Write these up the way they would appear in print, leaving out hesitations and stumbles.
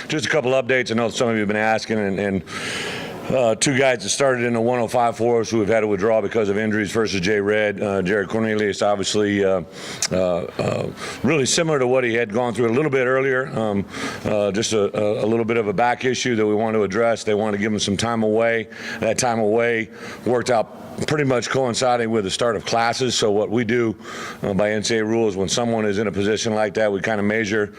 just a couple updates. I know some of you have been asking, and two guys that started in the 105 for us who have had to withdraw because of injuries versus Jay Red. Jared Cornelius, obviously really similar to what he had gone through a little bit earlier. Just a little bit of a back issue that we want to address. They want to give him some time away. That time away worked out pretty much coinciding with the start of classes. So what we do by NCAA rules, when someone is in a position like that, we kind of measure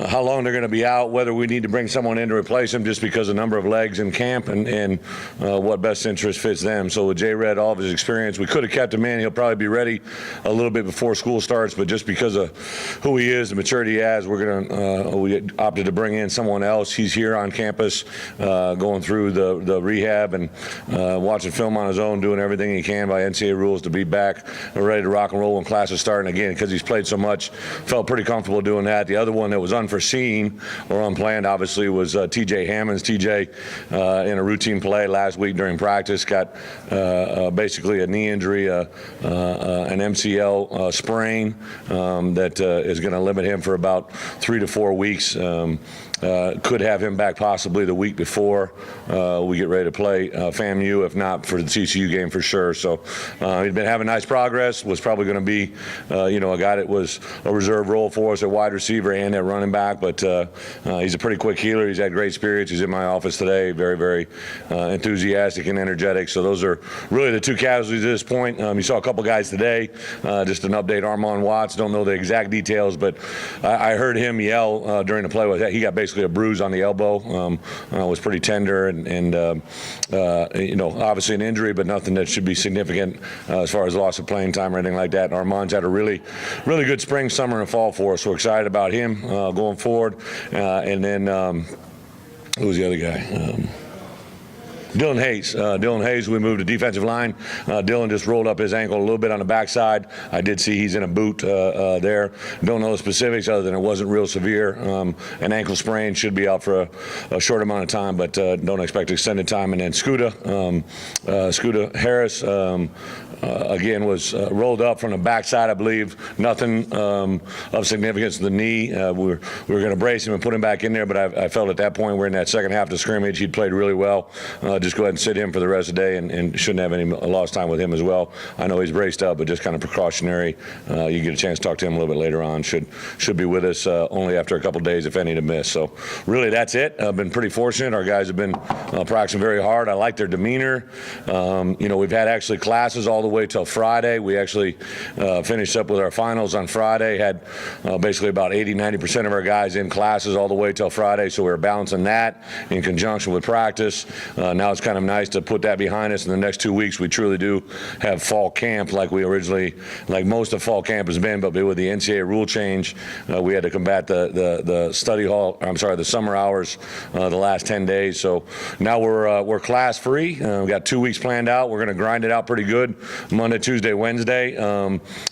how long they're going to be out, whether we need to bring someone in to replace them just because of the number of legs in camp and what best interest fits them. So with Jay Red, all of his experience, we could have kept him in. He'll probably be ready a little bit before school starts, but just because of who he is, the maturity he has, we opted to bring in someone else. He's here on campus going through the rehab and watching film on his own, doing everything he can by NCAA rules to be back ready to rock and roll when classes start. And again, because he's played so much, felt pretty comfortable doing that. The other one that was unforeseen or unplanned, obviously, was TJ Hammonds. TJ, in a routine play last week during practice, got basically a knee injury, an MCL sprain that is going to limit him for about 3 to 4 weeks. Could have him back possibly the week before we get ready to play FAMU, if not for the TCU game for sure. So he's been having nice progress. Was probably going to be, a guy that was a reserve role for us at wide receiver and at running back. But he's a pretty quick healer. He's had great spirits. He's in my office today, very, very enthusiastic and energetic. So those are really the two casualties at this point. You saw a couple guys today. Just an update. Armon Watts. Don't know the exact details, but I heard him yell during the play. He got basically a bruise on the elbow. Was pretty tender and obviously an injury, but nothing that should be significant as far as loss of playing time or anything like that. And Armand's had a really, really good spring, summer, and fall for us. So we're excited about him going forward. And then who was the other guy? Dylan Hayes. Dylan Hayes, we moved to defensive line. Dylan just rolled up his ankle a little bit on the backside. I did see he's in a boot there. Don't know the specifics other than it wasn't real severe. An ankle sprain, should be out for a short amount of time, but don't expect extended time. And then Scooter Harris, again, was rolled up from the backside, I believe. Nothing of significance to the knee. We were going to brace him and put him back in there, but I felt at that point we're in that second half of the scrimmage. He'd played really well. Just go ahead and sit him for the rest of the day and shouldn't have any lost time with him as well. I know he's braced up, but just kind of precautionary. You get a chance to talk to him a little bit later on. Should be with us only after a couple days, if any, to miss. So really that's it. I've been pretty fortunate. Our guys have been practicing very hard. I like their demeanor. We've had actually classes all the way till Friday. We actually finished up with our finals on Friday, had basically about 80-90% of our guys in classes all the way till Friday, so we were balancing that in conjunction with practice. Now it's kind of nice to put that behind us. In the next 2 weeks, we truly do have fall camp like most of fall camp has been, but with the NCAA rule change, we had to combat the summer hours the last 10 days. So now we're class free. We've got 2 weeks planned out. We're going to grind it out pretty good. Monday, Tuesday, Wednesday.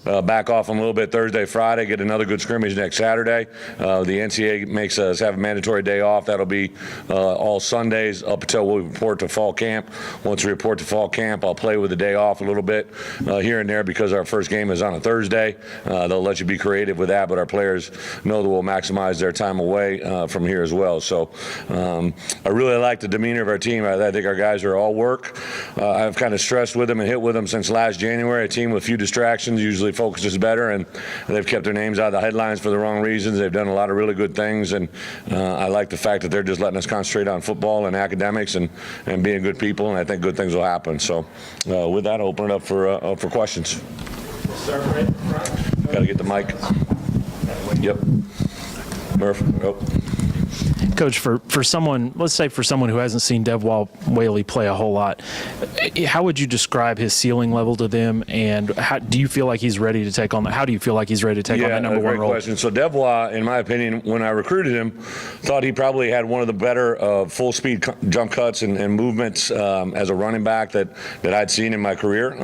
Back off a little bit Thursday, Friday. Get another good scrimmage next Saturday. The NCAA makes us have a mandatory day off. That'll be all Sundays up until we report to fall camp. Once we report to fall camp, I'll play with the day off a little bit here and there because our first game is on a Thursday. They'll let you be creative with that, but our players know that we'll maximize their time away from here as well. So I really like the demeanor of our team. I think our guys are all work. I've kind of stressed with them and hit with them since last January. A team with few distractions usually focuses better, and they've kept their names out of the headlines for the wrong reasons. They've done a lot of really good things, and I like the fact that they're just letting us concentrate on football and academics and being good people, and I think good things will happen. So with that, I'll open it up for questions. Got to get the mic. Yep. Murph. Oh. Coach, for someone, let's say for someone who hasn't seen Devwah Whaley play a whole lot, how would you describe his ceiling level to them, and do you feel like he's ready to take on that? How do you feel like he's ready to take on that number one role? Great question. So Devwah, in my opinion, when I recruited him, thought he probably had one of the better full-speed jump cuts and movements as a running back that I'd seen in my career.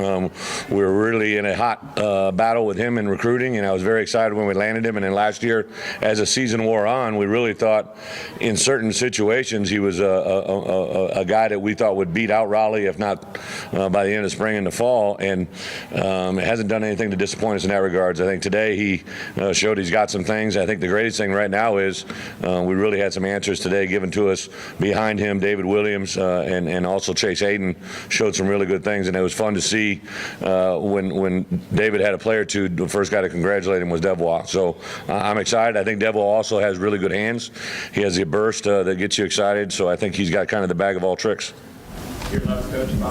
We were really in a hot battle with him in recruiting, and I was very excited when we landed him. And then last year, as the season wore on, we really thought in certain situations, he was a guy that we thought would beat out Raleigh, if not by the end of spring and the fall, and hasn't done anything to disappoint us in that regards. I think today he showed he's got some things. I think the greatest thing right now is we really had some answers today given to us behind him. David Williams and also Chase Hayden showed some really good things, and it was fun to see when David had a play or two. The first guy to congratulate him was Devois. So I'm excited. I think Devois also has really good hands. He has the burst that gets you excited. So I think he's got kind of the bag of all tricks.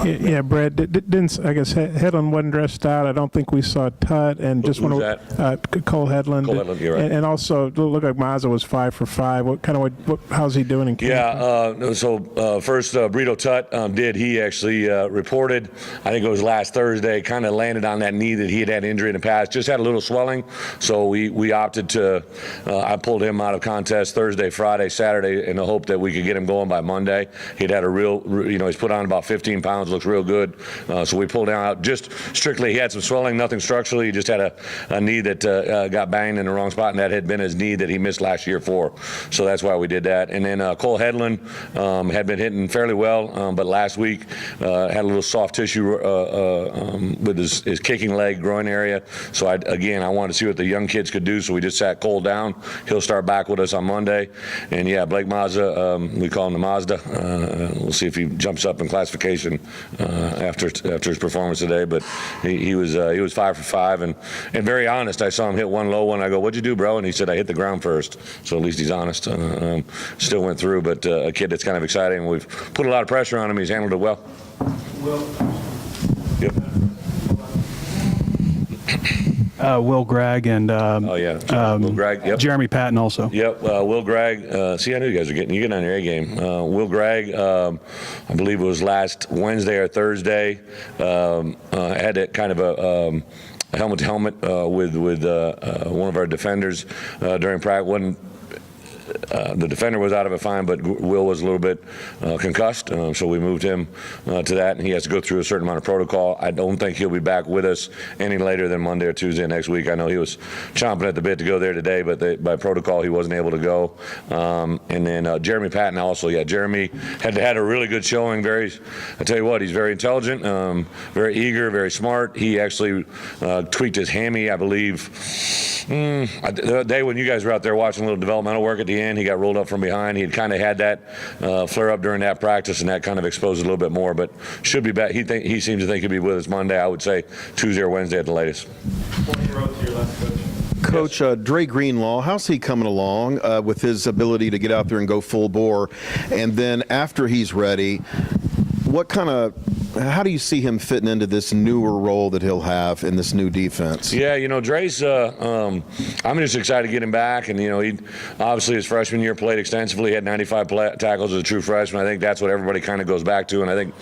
Yeah, Brett, didn't I guess Headland wasn't dressed out. I don't think we saw Tut, and just want to Cole Headland. Cole Headland, you're right. And also, it looked like Mazza was 5 for 5. How's he doing in camp? Yeah, so first, Brito Tut did. He actually reported, I think it was last Thursday, kind of landed on that knee that he had had injury in the past. Just had a little swelling, so we opted to, I pulled him out of contest Thursday, Friday, Saturday in the hope that we could get him going by Monday. He'd had a real, he's put on about 15 pounds, looks real good. So we pulled him out just strictly. He had some swelling, nothing structurally. He just had a knee that got banged in the wrong spot, and that had been his knee that he missed last year for. So that's why we did that. And then Cole Headland had been hitting fairly well, but last week had a little soft tissue with his kicking leg, groin area. So I wanted to see what the young kids could do, so we just sat Cole down. He'll start back with us on Monday. And yeah, Blake Mazza, we call him the Mazda. We'll see if he jumps up in classification after his performance today, but he was 5 for 5 and very honest. I saw him hit one low one. I go, "What'd you do, bro?" And he said, "I hit the ground first." So at least he's honest. Still went through, but a kid that's kind of exciting. We've put a lot of pressure on him. He's handled it well. Yep. Will Gregg and Will Gregg, yep. Jeremy Patton also. Yep, Will Gregg. See, I knew you guys were getting on your A game. Will Gregg, I believe it was last Wednesday or Thursday, had a kind of a helmet-to-helmet with one of our defenders during practice. The defender was out of it fine, but Will was a little bit concussed, so we moved him to that, and he has to go through a certain amount of protocol. I don't think he'll be back with us any later than Monday or Tuesday next week. I know he was chomping at the bit to go there today, but by protocol he wasn't able to go. And then Jeremy Patton also, Jeremy had a really good showing. I tell you what, he's very intelligent, very eager, very smart. He actually tweaked his hammy, I believe, the day when you guys were out there watching a little developmental work at the end. He got rolled up from behind. He had kind of had that flare up during that practice, and that kind of exposed it a little bit more, but should be back. He seems to think he'll be with us Monday. I would say Tuesday or Wednesday at the latest. Coach, Dre Greenlaw, how's he coming along with his ability to get out there and go full bore? And then after he's ready, how do you see him fitting into this newer role that he'll have in this new defense? Yeah, Dre's, I'm just excited to get him back. And, he obviously his freshman year played extensively, had 95 tackles as a true freshman. I think that's what everybody kind of goes back to. And I think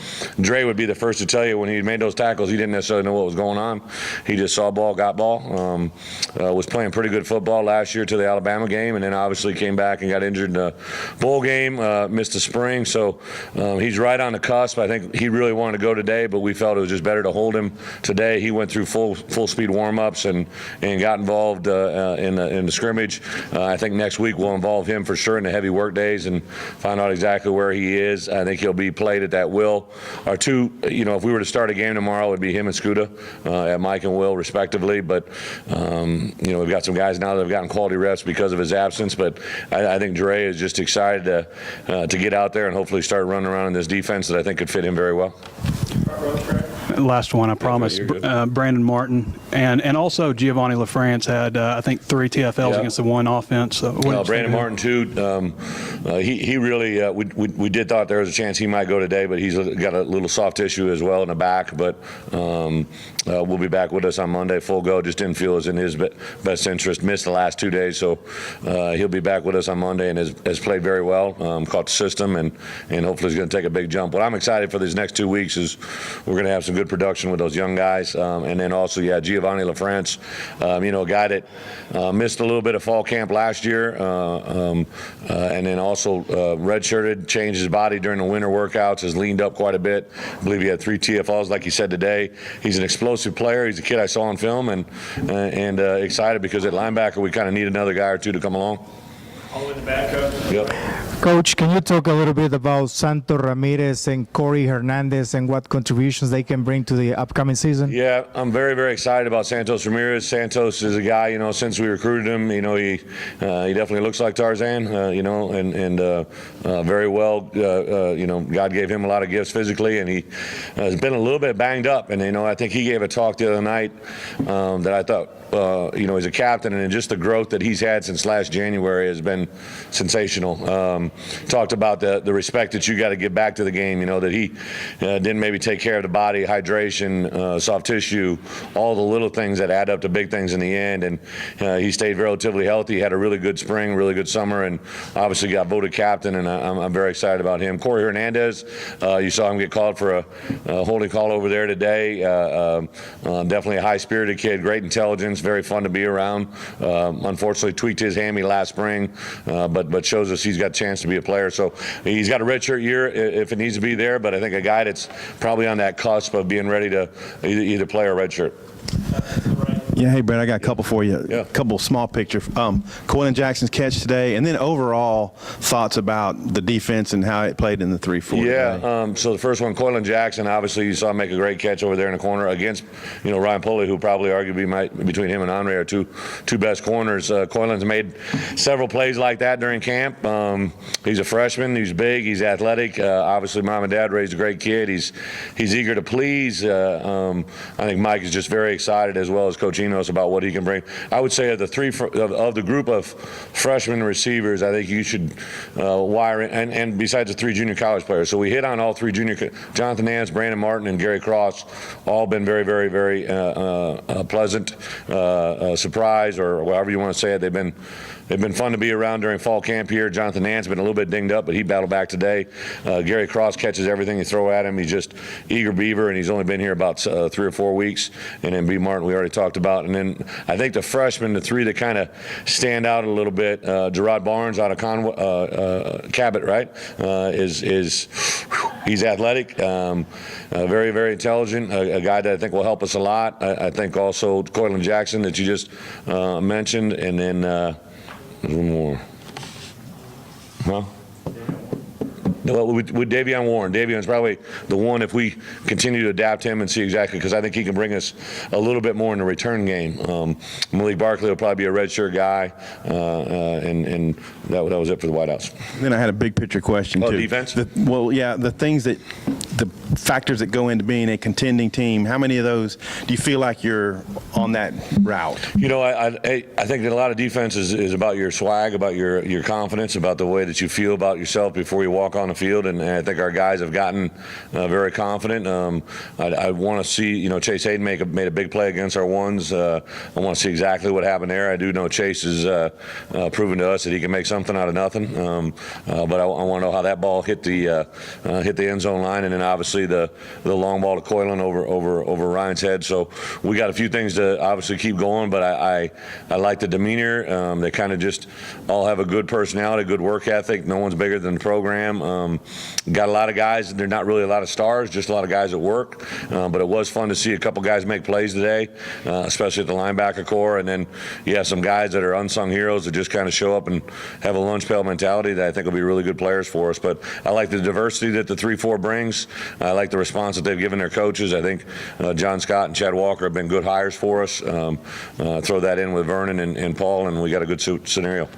Dre would be the first to tell you when he made those tackles, he didn't necessarily know what was going on. He just saw ball, got ball. Was playing pretty good football last year to the Alabama game, and then obviously came back and got injured in the bowl game, missed the spring. So he's right on the cusp. I think he really wanted to go today, but we felt it was just better to hold him today. He went through full speed warm-ups and got involved in the scrimmage. I think next week we'll involve him for sure in the heavy work days and find out exactly where he is. I think he'll be played at that will. Our two, if we were to start a game tomorrow, it would be him and Scuda at Mike and Will respectively. But we've got some guys now that have gotten quality reps because of his absence. But I think Dre is just excited to get out there and hopefully start running around in this defense that I think could fit him very well. Last one, I promise. Brandon Martin and also Giovanni LaFrance had I think 3 TFLs against the one offense. So Brandon Martin too. He really we did thought there was a chance he might go today, but he's got a little soft tissue as well in the back. But will be back with us on Monday, full go. Just didn't feel it was in his best interest. Missed the last 2 days, so he'll be back with us on Monday and has played very well. Caught the system and hopefully he's going to take a big jump. What I'm excited for these next 2 weeks is we're going to have some good production with those young guys, and then also Giovanni LaFrance, a guy that missed a little bit of fall camp last year, and then also redshirted, changed his body during the winter workouts, has leaned up quite a bit. I believe he had 3 TFLs, like he said today. He's an explosive player. He's a kid I saw on film, and excited because at linebacker we kind of need another guy or two to come along. All in the back, Coach? Yep. Coach, can you talk a little bit about Santo Ramirez and Corey Hernandez and what contributions they can bring to the upcoming season? Yeah, I'm very, very excited about Santos Ramirez. Santos is a guy, since we recruited him, he definitely looks like Tarzan, and very well, God gave him a lot of gifts physically, and he has been a little bit banged up. And, I think he gave a talk the other night that I thought, as a captain, and just the growth that he's had since last January has been sensational. Talked about the respect that you got to give back to the game, that he didn't maybe take care of the body, hydration, soft tissue, all the little things that add up to big things in the end. And he stayed relatively healthy, had a really good spring, really good summer, and obviously got voted captain, and I'm very excited about him. Corey Hernandez, you saw him get called for a holding call over there today. Definitely a high-spirited kid, great intelligence, very fun to be around. Unfortunately tweaked his hammy last spring, but shows us he's got a chance to be a player. So he's got a redshirt year if it needs to be there, but I think a guy that's probably on that cusp of being ready to either play or redshirt. Yeah, hey, Brett, I got a couple for you. Yeah. A couple small picture. Coylin Jackson's catch today, and then overall thoughts about the defense and how it played in the 3-4. Yeah, so the first one, Coylin Jackson, obviously you saw him make a great catch over there in the corner against, Ryan Pulley, who probably arguably between him and Andre are two best corners. Coylin's made several plays like that during camp. He's a freshman. He's big. He's athletic. Obviously, mom and dad raised a great kid. He's eager to please. I think Mike is just very excited, as well as Coach Enos, about what he can bring. I would say of the group of freshman receivers, I think you should wire in, and besides the 3 junior college players. So we hit on all 3 junior, Jonathan Nance, Brandon Martin, and Gary Cross, all been very, very, very pleasant surprise, or however you want to say it. They've been fun to be around during fall camp here. Jonathan Nance been a little bit dinged up, but he battled back today. Gary Cross catches everything you throw at him. He's just eager beaver, and he's only been here about 3 or 4 weeks. And then B. Martin, we already talked about. And then I think the freshmen, the 3 that kind of stand out a little bit, Gerard Barnes out of Cabot, right? He's athletic, very, very intelligent, a guy that I think will help us a lot. I think also Coylin Jackson that you just mentioned, and then there's one more. Huh? No, with Davion Warren. Davion's probably the one, if we continue to adapt him and see exactly, because I think he can bring us a little bit more in the return game. Malik Barkley will probably be a redshirt guy, and that was it for the White House. Then I had a big picture question, too. Defense? The factors that go into being a contending team, how many of those do you feel like you're on that route? I think that a lot of defense is about your swag, about your confidence, about the way that you feel about yourself before you walk on the field, and I think our guys have gotten very confident. I want to see, Chase Hayden made a big play against our ones. I want to see exactly what happened there. I do know Chase has proven to us that he can make something out of nothing, but I want to know how that ball hit the end zone line, and then obviously the long ball to Coylin over Ryan's head. So we got a few things to obviously keep going, but I like the demeanor. They kind of just all have a good personality, good work ethic. No one's bigger than the program. Got a lot of guys, they're not really a lot of stars, just a lot of guys that work. But it was fun to see a couple guys make plays today, especially at the linebacker core. And then you have some guys that are unsung heroes that just kind of show up and have a lunch pail mentality that I think will be really good players for us. But I like the diversity that the 3-4 brings. I like the response that they've given their coaches. I think John Scott and Chad Walker have been good hires for us. Throw that in with Vernon and Paul, and we got a good scenario.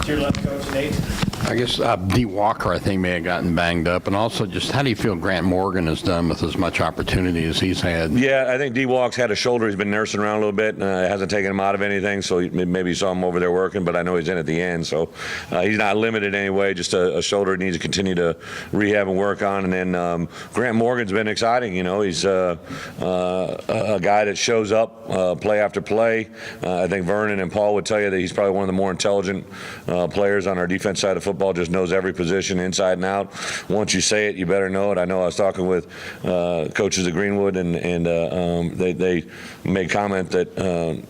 To your left, Coach Nate. I guess D. Walker, I think, may have gotten banged up. And also, just how do you feel Grant Morgan has done with as much opportunity as he's had? Yeah, I think D. Walk's had a shoulder. He's been nursing around a little bit. It hasn't taken him out of anything, so maybe you saw him over there working, but I know he's in at the end. So he's not limited anyway, just a shoulder he needs to continue to rehab and work on. And then Grant Morgan's been exciting. He's a guy that shows up play after play. I think Vernon and Paul would tell you that he's probably one of the more intelligent players on our defense side of football, just knows every position inside and out. Once you say it, you better know it. I know I was talking with coaches at Greenwood, and they made comment that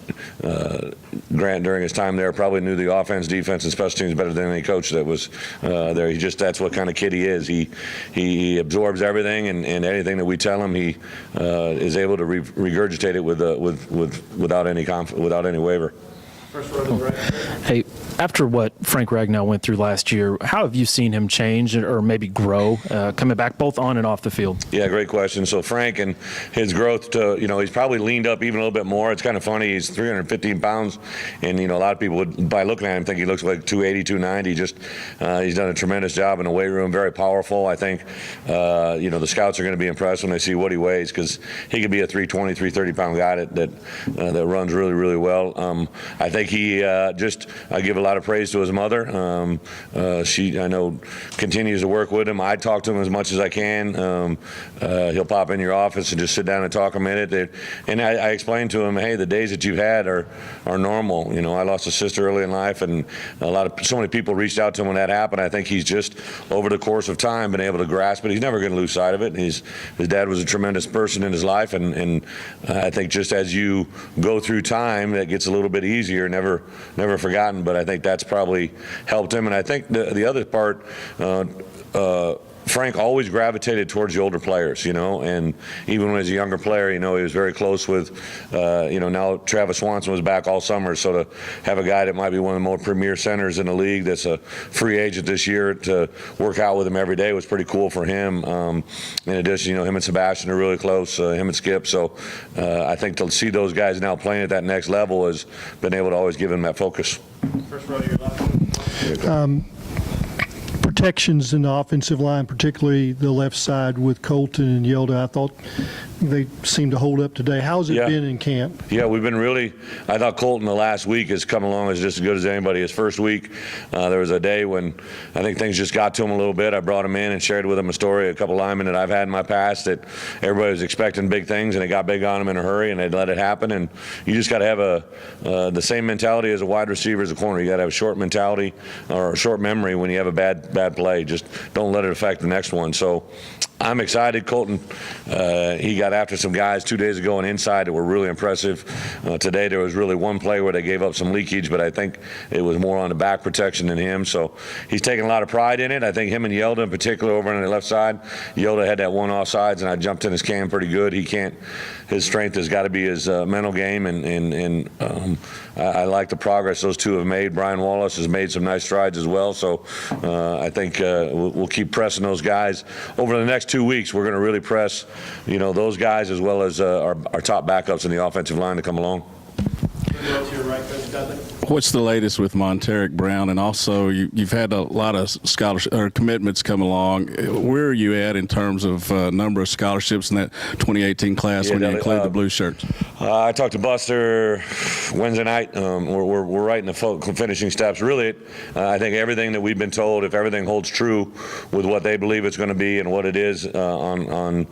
Grant, during his time there, probably knew the offense, defense, and special teams better than any coach that was there. That's what kind of kid he is. He absorbs everything, and anything that we tell him, he is able to regurgitate it without any waiver. First row to the right. Hey, after what Frank Ragnow went through last year, how have you seen him change or maybe grow coming back both on and off the field? Yeah, great question. So Frank and his growth to, he's probably leaned up even a little bit more. It's kind of funny. He's 315 pounds, and, a lot of people would, by looking at him, think he looks like 280, 290. Just he's done a tremendous job in the weight room, very powerful. I think, the scouts are going to be impressed when they see what he weighs, because he could be a 320, 330-pound guy that runs really, really well. I think he I give a lot of praise to his mother. She, I know, continues to work with him. I talk to him as much as I can. He'll pop in your office and just sit down and talk a minute. And I explained to him, hey, the days that you've had are normal. I lost a sister early in life, and so many people reached out to him when that happened. I think he's just, over the course of time, been able to grasp it. He's never going to lose sight of it. His dad was a tremendous person in his life, and I think just as you go through time, that gets a little bit easier. Never forgotten, but I think that's probably helped him. And I think the other part, Frank always gravitated towards the older players, and even when he was a younger player, he was very close with, now Travis Swanson was back all summer, so to have a guy that might be one of the more premier centers in the league that's a free agent this year to work out with him every day was pretty cool for him. In addition, him and Sebastian are really close, him and Skip, so I think to see those guys now playing at that next level has been able to always give him that focus. First row to your left. Protections in the offensive line, particularly the left side with Colton and Yelda, I thought they seemed to hold up today. How's it been in camp? Yeah, we've been I thought Colton the last week has come along as just as good as anybody. His first week, there was a day when I think things just got to him a little bit. I brought him in and shared with him a story, a couple linemen that I've had in my past that everybody was expecting big things, and it got big on them in a hurry, and they'd let it happen. And you just got to have the same mentality as a wide receiver as a corner. You got to have a short mentality or a short memory when you have a bad play. Just don't let it affect the next one. So I'm excited. Colton, he got after some guys 2 days ago on inside that were really impressive. Today there was really one play where they gave up some leakage, but I think it was more on the back protection than him. So he's taking a lot of pride in it. I think him and Yelda in particular over on the left side. Yelda had that one offsides, and I jumped in his cam pretty good. His strength has got to be his mental game, and I like the progress those two have made. Brian Wallace has made some nice strides as well. So I think we'll keep pressing those guys over the next 2 weeks. We're going to really press, those guys as well as our top backups in the offensive line to come along. Go to your right, Coach Dudley. What's the latest with Monteric Brown? And also, you've had a lot of scholarship or commitments come along. Where are you at in terms of number of scholarships in that 2018 class when you include the blue shirts? I talked to Buster Wednesday night. We're right in the finishing steps. Really, I think everything that we've been told, if everything holds true with what they believe it's going to be and what it is on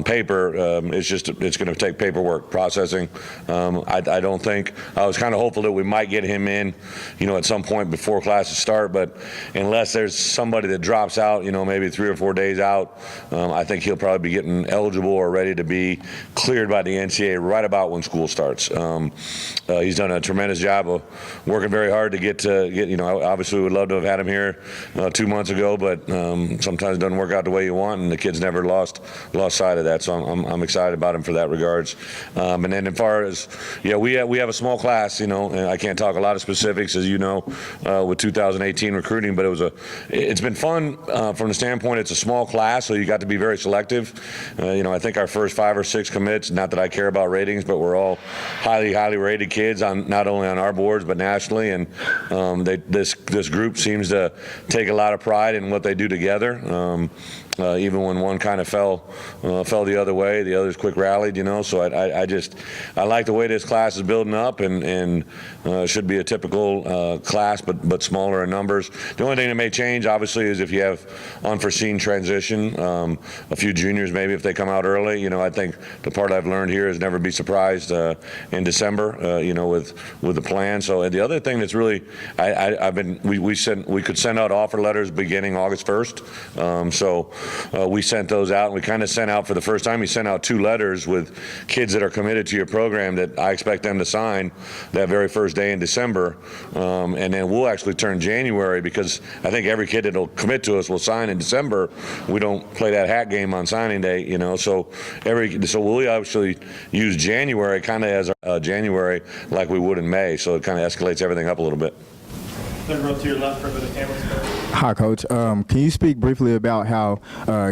paper, it's going to take paperwork processing. I don't think I was kind of hopeful that we might get him in, at some point before classes start. But unless there's somebody that drops out, maybe 3 or 4 days out, I think he'll probably be getting eligible or ready to be cleared by the NCAA right about when school starts. He's done a tremendous job of working very hard to get. Obviously, we would love to have had him here 2 months ago, but sometimes it doesn't work out the way you want, and the kid's never lost sight of that. So I'm excited about him for that regards. And then as far as we have a small class. And I can't talk a lot of specifics, as you know, with 2018 recruiting, but it's been fun from the standpoint it's a small class, so you got to be very selective. I think our first 5 or 6 commits, not that I care about ratings, but we're all highly rated kids on not only on our boards but nationally, and this group seems to take a lot of pride in what they do together. Even when one kind of fell the other way, the others quick rallied, So I like the way this class is building up, and should be a typical class, but smaller in numbers. The only thing that may change, obviously, is if you have unforeseen transition. A few juniors, maybe if they come out early. I think the part I've learned here is never be surprised in December. With the plan. So the other thing that's really, we could send out offer letters beginning August 1st. So we sent those out, and we kind of sent out for the first time. We sent out 2 letters with kids that are committed to your program that I expect them to sign that very first day in December, and then we'll actually turn January, because I think every kid that'll commit to us will sign in December. We don't play that hat game on signing day, you know. So we'll actually use January kind of as our January like we would in May. So it kind of escalates everything up a little bit. Third row to your left for the cameras. Hi, Coach. Can you speak briefly about how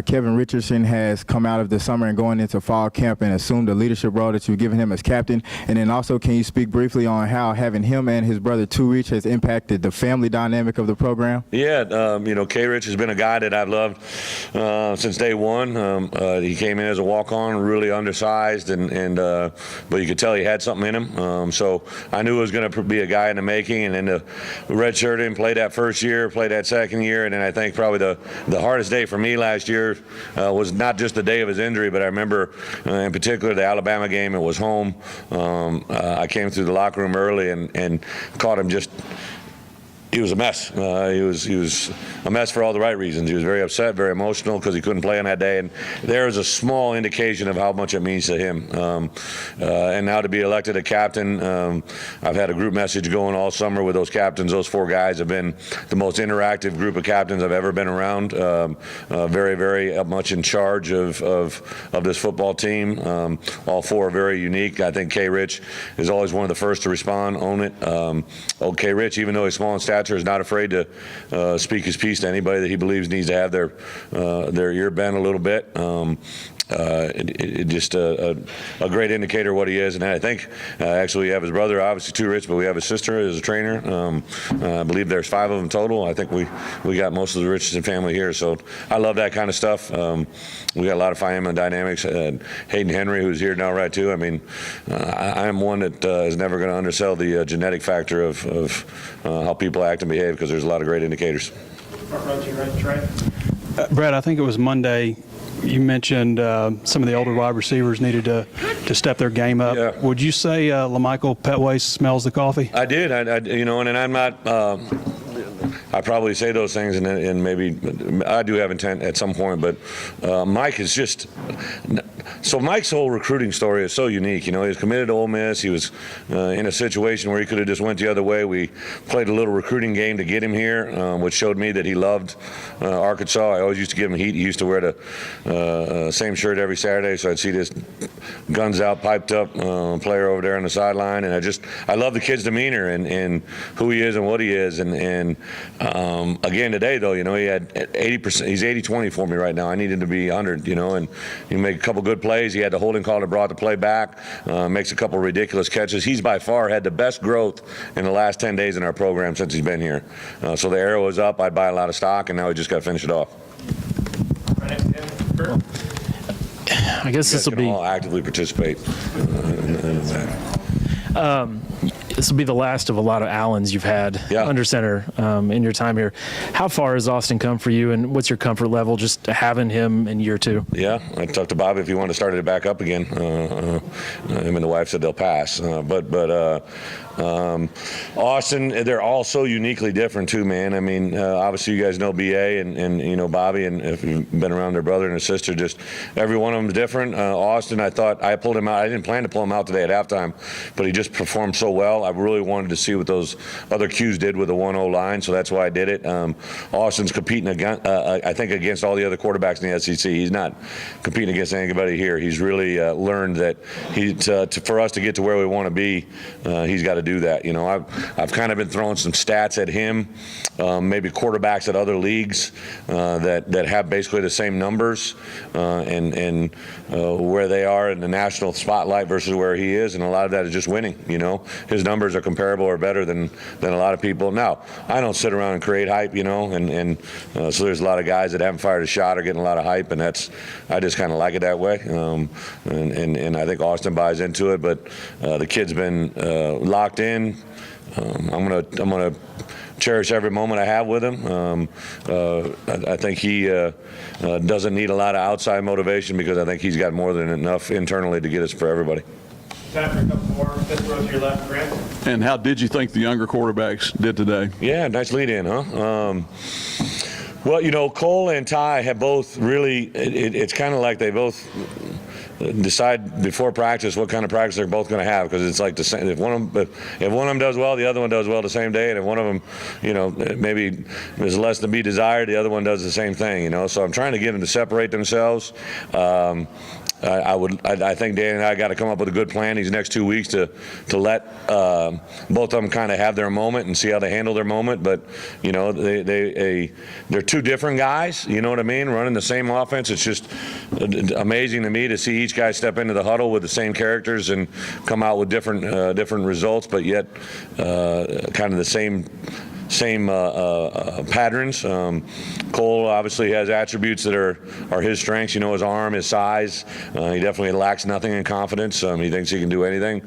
Kevin Richardson has come out of the summer and going into fall camp and assumed the leadership role that you've given him as captain? And then also, can you speak briefly on how having him and his brother Two Rich has impacted the family dynamic of the program? Yeah, you know, K-Rich has been a guy that I've loved since day one. He came in as a walk-on, really undersized, but you could tell he had something in him. So I knew it was going to be a guy in the making, and then the redshirt in, played that first year, played that second year, and then I think probably the hardest day for me last year was not just the day of his injury, but I remember in particular the Alabama game. It was home. I came through the locker room early and caught him just. He was a mess. He was a mess for all the right reasons. He was very upset, very emotional because he couldn't play on that day. And there was a small indication of how much it means to him. And now to be elected a captain, I've had a group message going all summer with those captains. Those 4 guys have been the most interactive group of captains I've ever been around. Very, very much in charge of this football team. All 4 are very unique. I think K-Rich is always one of the first to respond, own it. K-Rich, even though he's small in stature, is not afraid to speak his piece to anybody that he believes needs to have their ear bent a little bit. Just a great indicator of what he is. And I think actually we have his brother, obviously Too Rich, but we have his sister as a trainer. I believe there's 5 of them total. I think we got most of the Richardson family here. So I love that kind of stuff. We got a lot of family dynamics. Hayden Henry, who's here now, right, too. I mean, I am one that is never going to undersell the genetic factor of how people act and behave, because there's a lot of great indicators. Front row to your right, Trey. Brett, I think it was Monday, you mentioned some of the older wide receivers needed to step their game up. Yeah. Would you say LaMichael Petway smells the coffee? I did. And I'm not. I probably say those things, and maybe I do have intent at some point, but Mike is just. So Mike's whole recruiting story is so unique. You know, he was committed to Ole Miss. He was in a situation where he could have just went the other way. We played a little recruiting game to get him here, which showed me that he loved Arkansas. I always used to give him heat. He used to wear the same shirt every Saturday, so I'd see this guns out, piped up player over there on the sideline, and I love the kid's demeanor and who he is and what he is. And again today, though, you know, he had 80%. He's 80-20 for me right now. I need him to be 100. You know, and he made a couple good plays. He had the holding call that brought the play back. Makes a couple ridiculous catches. He's by far had the best growth in the last 10 days in our program since he's been here. So the arrow is up. I'd buy a lot of stock, and now we just got to finish it off. Right next to him, Kurt. I guess this will be all actively participate in that. This will be the last of a lot of Allens you've had under center in your time here. How far has Austin come for you, and what's your comfort level just having him in year 2? Yeah, I talked to Bobby if he wanted to start it back up again. Him and the wife said they'll pass. Austin, they're all so uniquely different too, man. I mean, obviously you guys know BA and you know Bobby, and if you've been around their brother and his sister, just every one of them is different. Austin, I thought I pulled him out. I didn't plan to pull him out today at halftime, but he just performed so well. I really wanted to see what those other Qs did with the 1-0 line, so that's why I did it. Austin's competing against, I think, against all the other quarterbacks in the SEC. He's not competing against anybody here. He's really learned that for us to get to where we want to be, he's got to do that. You know, I've kind of been throwing some stats at him, maybe quarterbacks at other leagues that have basically the same numbers and where they are in the national spotlight versus where he is, and a lot of that is just winning. You know, his numbers are comparable or better than a lot of people. Now, I don't sit around and create hype, you know, and so there's a lot of guys that haven't fired a shot or getting a lot of hype, and I just kind of like it that way. And I think Austin buys into it, but the kid's been locked in. I'm gonna cherish every moment I have with him. I think he doesn't need a lot of outside motivation, because I think he's got more than enough internally to get us for everybody. Time for a couple more. Fifth row to your left, Grant. And how did you think the younger quarterbacks did today? Yeah, nice lead in, huh? Well, Cole and Ty have both really. It's kind of like they both decide before practice what kind of practice they're both going to have, because it's like the same. If one of them does well, the other one does well the same day, and if one of them, maybe there's less to be desired, the other one does the same thing. So I'm trying to get them to separate themselves. I think Dan and I got to come up with a good plan these next 2 weeks to let both of them kind of have their moment and see how they handle their moment. But they're two different guys. You know what I mean? Running the same offense. It's just amazing to me to see each guy step into the huddle with the same characters and come out with different results, but yet kind of the same patterns. Cole obviously has attributes that are his strengths. His arm, his size. He definitely lacks nothing in confidence. He thinks he can do anything.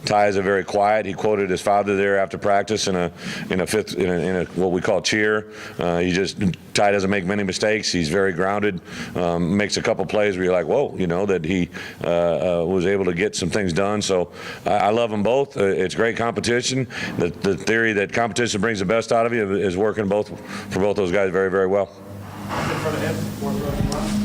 Ty is a very quiet. He quoted his father there after practice in a what we call cheer. Ty doesn't make many mistakes. He's very grounded. Makes a couple plays where you're like, whoa, that he was able to get some things done. So I love them both. It's great competition. The theory that competition brings the best out of you is working for both those guys very, very well. In front of him, fourth row to your left.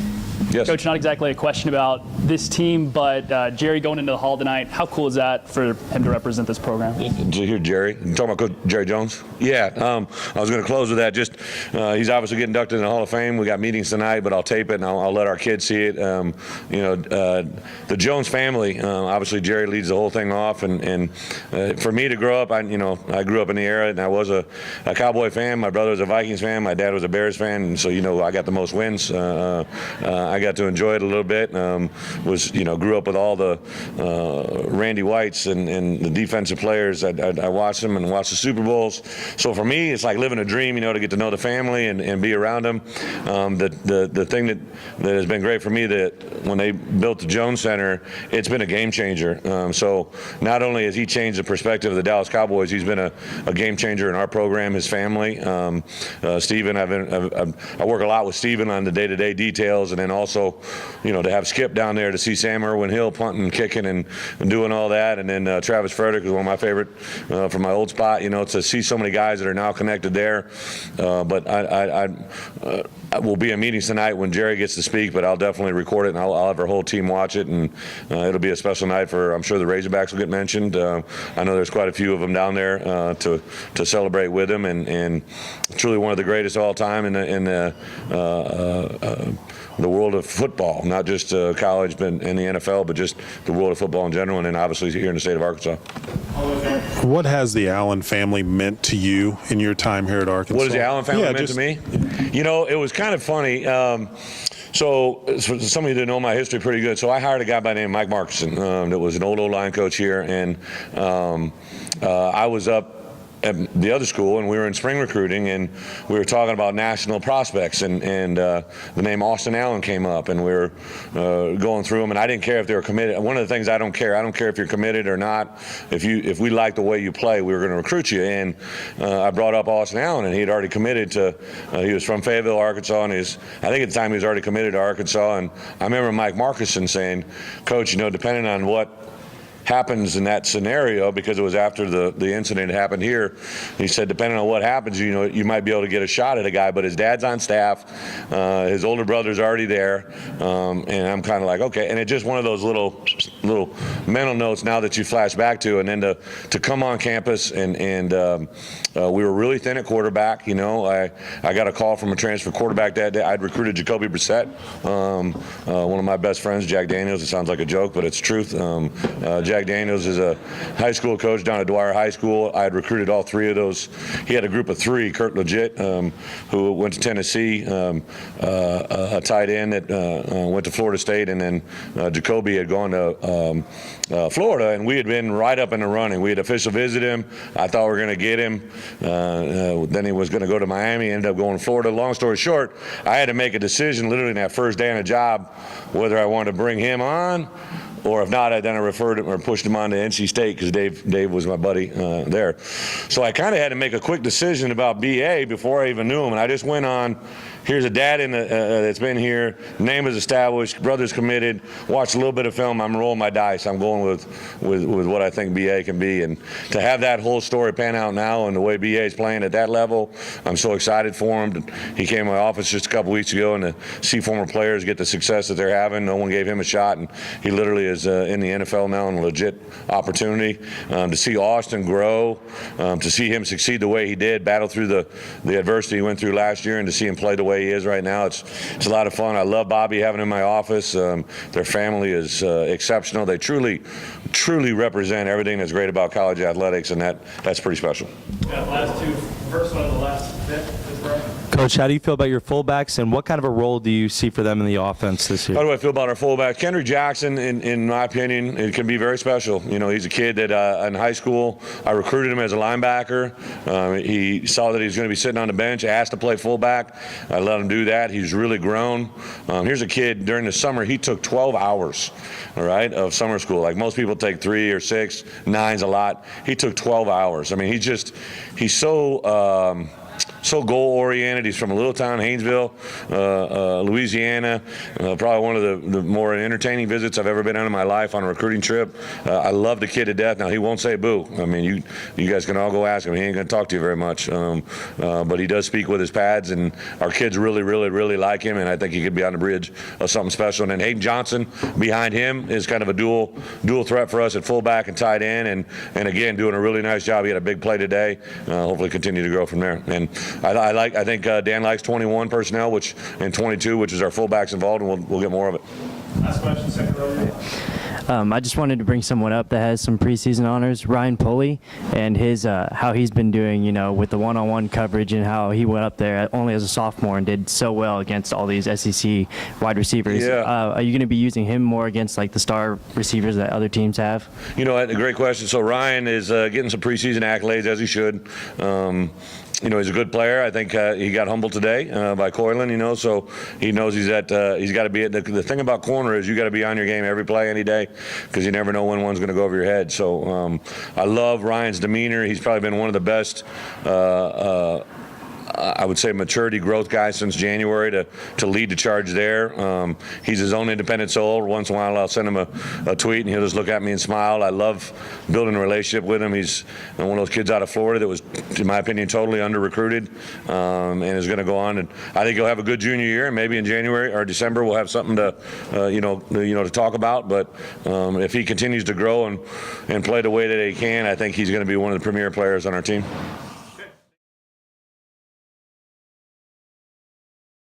Yes. Coach, not exactly a question about this team, but Jerry going into the Hall tonight, how cool is that for him to represent this program? Did you hear Jerry? You talking about Coach Jerry Jones? Yeah. I was going to close with that. Just he's obviously getting inducted in the Hall of Fame. We got meetings tonight, but I'll tape it and I'll let our kids see it. The Jones family, obviously Jerry leads the whole thing off, and for me to grow up, I grew up in the era, and I was a Cowboy fan. My brother was a Vikings fan. My dad was a Bears fan, and so I got the most wins. I got to enjoy it a little bit. Grew up with all the Randy Whites and the defensive players. I watched them and watched the Super Bowls. So for me, it's like living a dream, to get to know the family and be around them. The thing that has been great for me, that when they built the Jones Center, it's been a game changer. So not only has he changed the perspective of the Dallas Cowboys, he's been a game changer in our program, his family. Steven, I work a lot with Steven on the day-to-day details, and then also, to have Skip down there to see Sam Irwin-Hill punting, kicking, and doing all that, and then Travis Frederick is one of my favorite from my old spot. To see so many guys that are now connected there. But I will be in meetings tonight when Jerry gets to speak, but I'll definitely record it, and I'll have our whole team watch it, and it'll be a special night for, I'm sure the Razorbacks will get mentioned. I know there's quite a few of them down there to celebrate with him, and truly one of the greatest of all time in the world of football, not just college, but in the NFL, but just the world of football in general, and then obviously here in the state of Arkansas. What has the Allen family meant to you in your time here at Arkansas? What has the Allen family meant to me? It was kind of funny. So some of you know my history pretty good. So I hired a guy by the name of Mike Markinson that was an old O-line coach here, and I was up at the other school, and we were in spring recruiting, and we were talking about national prospects, and the name Austin Allen came up, and we were going through them, and I didn't care if they were committed. One of the things I don't care if you're committed or not. If we like the way you play, we were going to recruit you, and I brought up Austin Allen, and he had already committed to. He was from Fayetteville, Arkansas, and I think at the time he was already committed to Arkansas, and I remember Mike Markinson saying, "Coach, depending on what happens in that scenario," because it was after the incident happened here, he said, depending on what happens, you might be able to get a shot at a guy, but his dad's on staff, his older brother's already there, and I'm kind of like, okay. And it's just one of those little mental notes now that you flash back to, and then to come on campus, and we were really thin at quarterback. I got a call from a transfer quarterback that day. I'd recruited Jacoby Brissett, one of my best friends, Jack Daniels. It sounds like a joke, but it's truth. Jack Daniels is a high school coach down at Dwyer High School. I had recruited all three of those. He had a group of three, Kurt Legit, who went to Tennessee, a tight end that went to Florida State, and then Jacoby had gone to Florida, and we had been right up in the running. We had official visited him. I thought we were going to get him. Then he was going to go to Miami, ended up going to Florida. Long story short, I had to make a decision literally in that first day on the job whether I wanted to bring him on or if not, then I referred him or pushed him on to NC State because Dave was my buddy there. So I kind of had to make a quick decision about BA before I even knew him, and I just went on. Here's a dad that's been here. Name is established. Brother's committed. Watched a little bit of film. I'm rolling my dice. I'm going with what I think BA can be, and to have that whole story pan out now and the way BA is playing at that level, I'm so excited for him. He came to my office just a couple weeks ago, and to see former players get the success that they're having, no one gave him a shot, and he literally is in the NFL now and a legit opportunity. To see Austin grow, to see him succeed the way he did, battle through the adversity he went through last year, and to see him play the way he is right now, it's a lot of fun. I love Bobby having him in my office. Their family is exceptional. They truly represent everything that's great about college athletics, and that's pretty special. Yeah, last two, first one of the last bit is Bret. Coach, how do you feel about your fullbacks, and what kind of a role do you see for them in the offense this year? How do I feel about our fullback? Kendrick Jackson, in my opinion, it can be very special. You know, he's a kid that in high school, I recruited him as a linebacker. He saw that he was going to be sitting on the bench, asked to play fullback. I let him do that. He's really grown. Here's a kid, during the summer, he took 12 hours, all right, of summer school. Like most people take 3 or 6, 9's a lot. He took 12 hours. I mean, he's so goal-oriented. He's from a little town, Haynesville, Louisiana. Probably one of the more entertaining visits I've ever been on in my life on a recruiting trip. I love the kid to death. Now, he won't say boo. I mean, you guys can all go ask him. He ain't going to talk to you very much. But he does speak with his pads, and our kids really like him, and I think he could be on the bridge of something special. And then Hayden Johnson behind him is kind of a dual threat for us at fullback and tight end, and again, doing a really nice job. He had a big play today. Hopefully continue to grow from there. And I think Dan likes 21 personnel, and 22, which is our fullbacks involved, and we'll get more of it. Last question, second row. I just wanted to bring someone up that has some preseason honors, Ryan Pulley, and his how he's been doing, with the one-on-one coverage, and how he went up there only as a sophomore and did so well against all these SEC wide receivers. Yeah. Are you going to be using him more against like the star receivers that other teams have? A great question. So Ryan is getting some preseason accolades, as he should. He's a good player. I think he got humbled today by Coylan, so he knows he's got to be at the thing about corner is you got to be on your game every play, any day, because you never know when one's going to go over your head. So I love Ryan's demeanor. He's probably been one of the best I would say maturity growth guy since January to lead the charge there. He's his own independent soul. Once in a while I'll send him a tweet and he'll just look at me and smile. I love building a relationship with him. He's one of those kids out of Florida that was, in my opinion, totally under-recruited and is going to go on. And I think he'll have a good junior year, and maybe in January or December we'll have something to to talk about. But if he continues to grow and play the way that he can, I think he's going to be one of the premier players on our team.